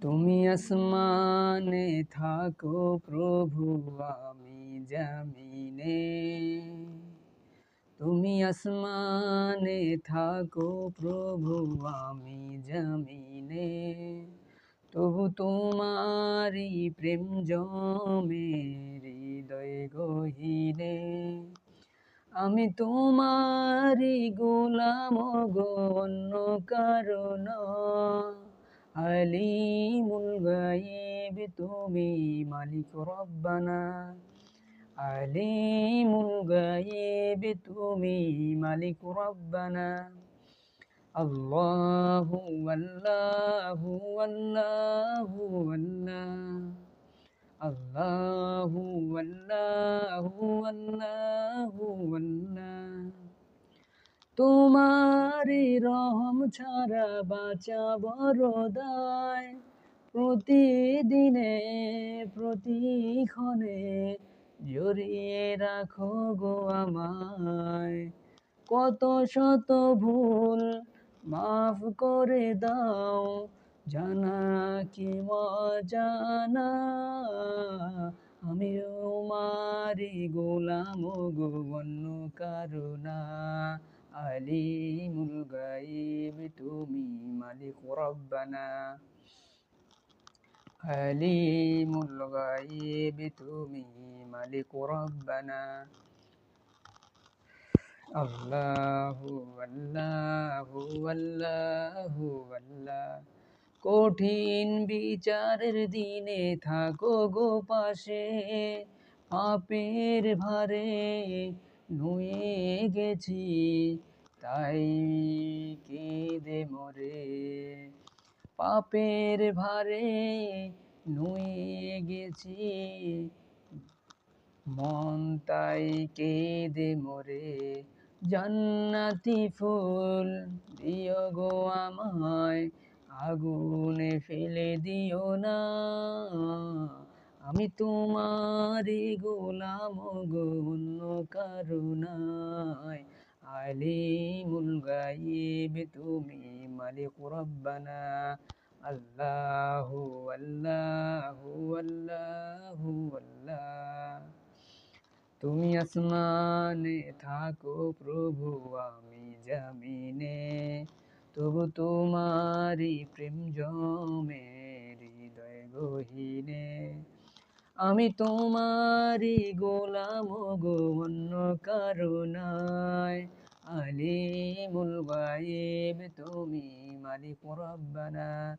তুমি আসমানে থাকো প্রভু, আমি জমিনে। তুমি আসমানে থাকো প্রভু, আমি জমিনে। তবু তোমারি প্রেম জমে হৃদয় গহীনে। আমি তোমারি গোলাম গো, অন্য কারো না। আলিমুল গায়ব তুমি মালিক রব্বানা। আলিমুল গায়ব তুমি মালিক রব্বানা। আল্লাহু আল্লাহু আল্লাহু আল্লাহ। আল্লাহু আল্লাহু আল্লাহু আল্লাহ। তোমারি রহম ছাড়া বাঁচা বড় দায়। প্রতিদিনে প্রতিক্ষণে জড়িয়ে রাখো গো আমায়। কত শত ভুল মাফ করে দাও, জানা কি অজানা। আমি তোমারি গোলাম গো, অন্য কারো না। আলিমুল গায়ব তুমি মালিক রব্বানা। আলিমুল গায়ব তুমি মালিক রব্বানা। আল্লাহু আল্লাহু আল্লাহু আল্লাহ। কঠিন বিচারের দিনে থাকো গো পাশে। পাপের ভারে নুয়ে গেছি, তাই কেঁদে মরে। পাপের ভারে নুয়ে গেছি, মন তাই কেঁদে মরে। জান্নাতি ফুল দিও গো আমায়, আগুনে ফেলে দিও না। আমি তোমারি গোলাম গো, অন্য কারো নাই। আলিমুল গায়ব তুমি মালিক রব্বানা। আল্লাহু আল্লাহু আল্লাহু আল্লাহ। তুমি আসমানে থাকো প্রভু, আমি জমিনে। তবু তোমারি প্রেম জমে হৃদয় গহীনে। আমি তোমারি গোলাম গো, অন্য কারো নাই। আলিমুল গায়ব তুমি মালিক রব্বানা।